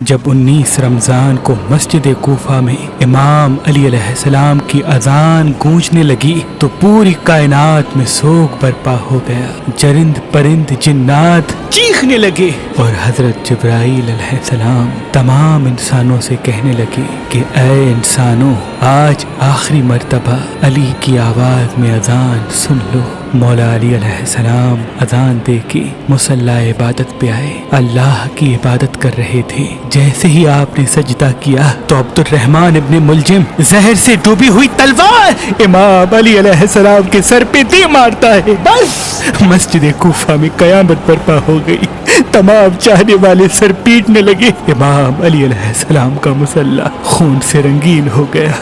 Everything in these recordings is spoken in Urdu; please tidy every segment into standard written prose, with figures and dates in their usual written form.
جب 19 رمضان کو مسجد کوفہ میں امام علی علیہ السلام کی اذان گونجنے لگی تو پوری کائنات میں سوگ برپا ہو گیا۔ چرند پرند جنات چیخنے لگے اور حضرت جبرائیل علیہ السلام تمام انسانوں سے کہنے لگے کہ اے انسانوں، آج آخری مرتبہ علی کی آواز میں اذان سن لو۔ مولا علی علیہ السلام اذان دے کے مصلی عبادت پہ آئے، اللہ کی عبادت کر رہے تھے۔ جیسے ہی آپ نے سجدہ کیا تو عبد الرحمن ابن ملجم زہر سے ڈوبی ہوئی تلوار امام علی علیہ السلام کے سر پہ دے مارتا ہے۔ بس مسجد کوفہ میں قیامت برپا ہو گئی۔ تمام چاہنے والے سر پیٹنے لگے۔ امام علی علیہ السلام کا مصلی خون سے رنگین ہو گیا۔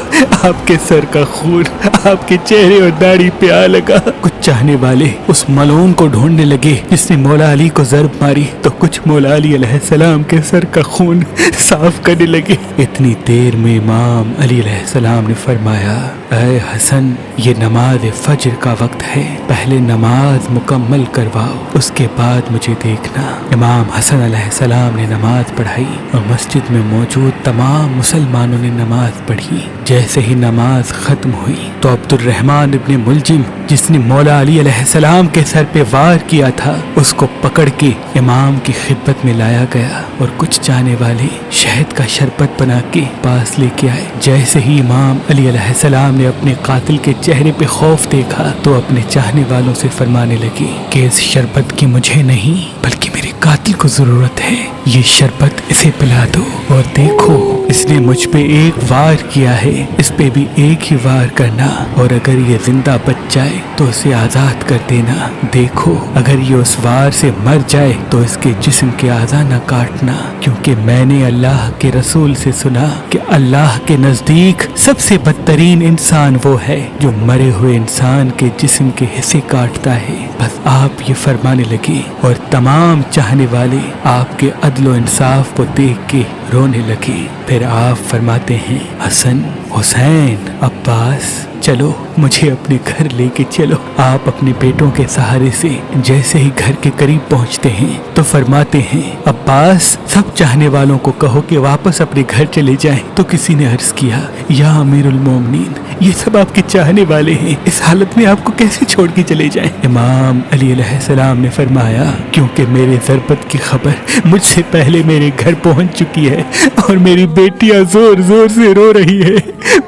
آپ کے سر کا خون آپ کے چہرے اور داڑھی پہ آ لگا۔ کچھ چاہنے والے اس ملعون کو ڈھونڈنے لگے جس نے مولا علی کو ضرب ماری، تو کچھ مولا علی علیہ السلام کے سر کا خون صاف کرنے لگے۔ اتنی دیر میں امام علی علیہ السلام نے فرمایا، اے حسن، یہ نماز فجر کا وقت ہے، پہلے نماز مکمل کرواؤ، اس کے بعد مجھے دیکھنا۔ امام حسن علیہ السلام نے نماز پڑھائی اور مسجد میں موجود تمام مسلمانوں نے نماز پڑھی۔ جیسے ہی نماز ختم ہوئی تو عبد الرحمن ابن ملجم، جس نے مولا علی علیہ السلام کے سر پہ وار کیا تھا، اس کو پکڑ کے امام کی خدمت میں لایا گیا اور کچھ چاہنے والے شہد کا شربت بنا کے پاس لے کے آئے۔ جیسے ہی امام علی علیہ السلام نے اپنے قاتل کے چہرے پہ خوف دیکھا تو اپنے چاہنے والوں سے فرمانے لگے کہ اس شربت کی مجھے نہیں بلکہ میرے قاتل کو ضرورت ہے، یہ شربت اسے پلا دو، اور دیکھو اس نے مجھ پہ ایک وار کیا ہے، اس پہ بھی ایک ہی وار کرنا، اور اگر یہ زندہ بچ جائے تو اسے آزاد کر دینا۔ دیکھو اگر یہ اس وار سے مر جائے تو اس کے جسم کے اعضاء نہ کاٹنا، کیونکہ میں نے اللہ کے رسول سے سنا کہ اللہ کے نزدیک سب سے بدترین انسان وہ ہے جو مرے ہوئے انسان کے جسم کے حصے کاٹتا ہے۔ بس آپ یہ فرمانے لگے اور تمام چاہنے والے آپ کے عدل و انصاف کو دیکھ کے رونے لگے۔ پھر آپ فرماتے ہیں، حسن، حسین، عباس، چلو مجھے اپنے گھر لے کے چلو۔ آپ اپنے بیٹوں کے سہارے سے جیسے ہی گھر کے قریب پہنچتے ہیں تو فرماتے ہیں، عباس، سب چاہنے والوں کو کہو کہ واپس اپنے گھر چلے جائیں۔ تو کسی نے عرض کیا، یا امیر المومنین، یہ سب آپ کے چاہنے والے ہیں، اس حالت میں آپ کو کیسے چھوڑ کے چلے جائیں؟ امام علی علیہ السلام نے فرمایا، کیونکہ میرے ضربت کی خبر مجھ سے پہلے میرے گھر پہنچ چکی ہے اور میری بیٹیاں زور زور سے رو رہی ہے۔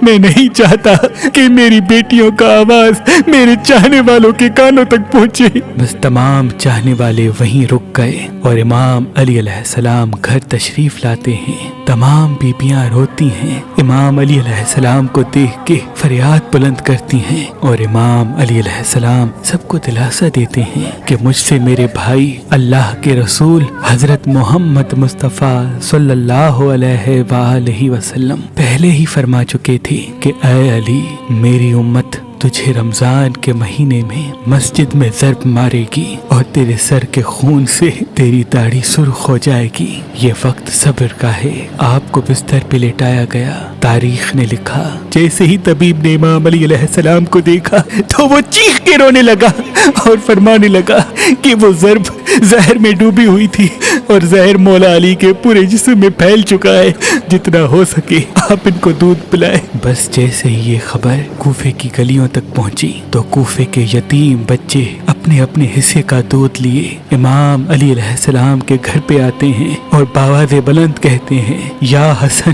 میں نہیں چاہتا کہ میری بیٹیوں کا آواز میرے چاہنے والوں کے کانوں تک پہنچے۔ بس تمام چاہنے والے وہیں رک گئے اور امام علی علیہ السلام گھر تشریف لاتے ہیں۔ تمام بیبیاں روتی ہیں، امام علی علیہ السلام کو دیکھ کے فریاد بلند کرتی ہیں، اور امام علی علیہ السلام سب کو دلاسا دیتے ہیں کہ مجھ سے میرے بھائی اللہ کے رسول حضرت محمد مصطفیٰ صلی اللہ علیہ وآلہ وسلم پہلے ہی فرما چکے تھے کہ اے علی، میری امت تجھے رمضان کے مہینے میں مسجد میں ضرب مارے گی اور تیرے سر کے خون سے تیری داڑھی سرخ ہو جائے گی۔ یہ وقت صبر کا ہے۔ آپ کو بستر پہ لٹایا گیا۔ تاریخ نے لکھا، جیسے ہی طبیب نے امام علی علیہ السلام کو دیکھا تو وہ چیخ کے رونے لگا اور فرمانے لگا کہ وہ ضرب زہر میں ڈوبی ہوئی تھی اور زہر مولا علی کے پورے جسم میں پھیل چکا ہے، جتنا ہو سکے آپ ان کو دودھ پلائیں۔ بس جیسے ہی یہ خبر کوفے کی گلیوں تک پہنچی تو کوفے کے یتیم بچے اپنے اپنے حصے کا دودھ لیے امام علی علیہ السلام کے گھر پہ آتے ہیں اور بآواز بلند کہتے ہیں، یا حسن،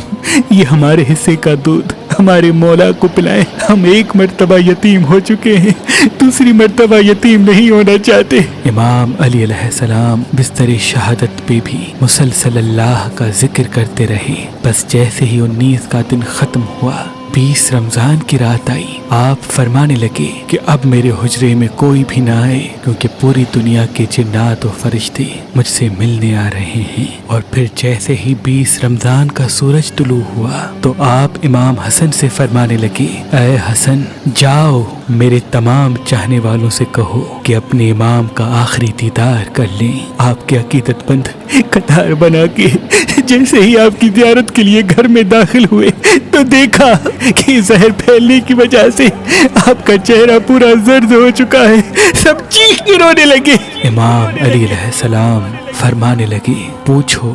یہ ہمارے حصے کا دودھ ہمارے مولا کو پلائیں، ہم ایک مرتبہ یتیم ہو چکے ہیں، دوسری مرتبہ یتیم نہیں ہونا چاہتے۔ امام علی علیہ السلام بستر شہادت پہ بھی مسلسل اللہ کا ذکر کرتے رہے۔ بس جیسے ہی 19 کا دن ختم ہوا، 20 رمضان کی رات آئی، آپ فرمانے لگے کہ اب میرے حجرے میں کوئی بھی نہ آئے، کیونکہ پوری دنیا کے جنات و فرشتے مجھ سے ملنے آ رہے ہیں۔ اور پھر جیسے ہی 20 رمضان کا سورج طلوع ہوا تو آپ امام حسن سے فرمانے لگے، اے حسن، جاؤ میرے تمام چاہنے والوں سے کہو کہ اپنے امام کا آخری دیدار کر لیں۔ آپ کے عقیدت مند قطار بنا کے جیسے ہی آپ کی زیارت کے لیے گھر میں داخل ہوئے تو دیکھا کہ زہر پھیلنے کی وجہ سے آپ کا چہرہ پورا زرد ہو چکا ہے۔ سب چیخ کے رونے لگے۔ امام علی علیہ السلام فرمانے لگے، پوچھو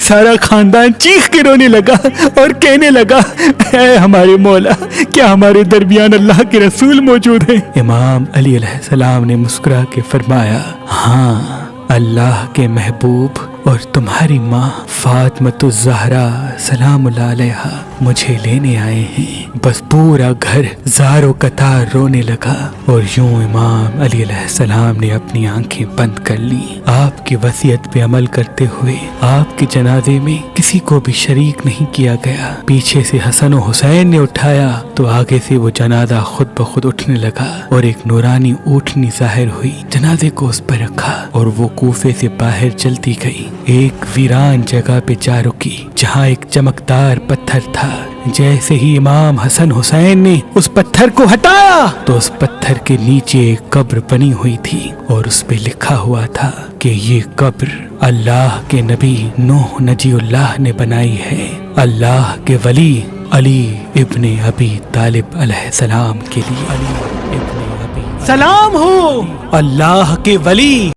سارا خاندان چیخ کے رونے لگا اور کہنے لگا اے ہمارے مولا، کیا ہمارے درمیان اللہ کے رسول موجود ہیں؟ امام علی علیہ السلام نے مسکرا کے فرمایا، ہاں، اللہ کے محبوب اور تمہاری ماں فاطمۃ الزہرا سلام اللہ علیہا مجھے لینے آئے ہیں۔ بس پورا گھر زار و قطار رونے لگا اور یوں امام علی علیہ السلام نے اپنی آنکھیں بند کر لی۔ آپ کی وصیت پہ عمل کرتے ہوئے آپ کے جنازے میں کسی کو بھی شریک نہیں کیا گیا۔ پیچھے سے حسن و حسین نے اٹھایا تو آگے سے وہ جنازہ خود بخود اٹھنے لگا اور ایک نورانی اونٹنی ظاہر ہوئی، جنازے کو اس پر رکھا اور وہ کوفے سے باہر چلتی گئی۔ ایک ویران جگہ پہ جا رکی جہاں ایک چمکدار پتھر تھا۔ جیسے ہی امام حسن حسین نے اس پتھر کو ہٹایا تو اس پتھر کے نیچے ایک قبر بنی ہوئی تھی اور اس پہ لکھا ہوا تھا کہ یہ قبر اللہ کے نبی نوح نجی اللہ نے بنائی ہے، اللہ کے ولی علی ابن ابی طالب علیہ السلام کے لیے۔ علی ابن ابی سلام ہو اللہ کے ولی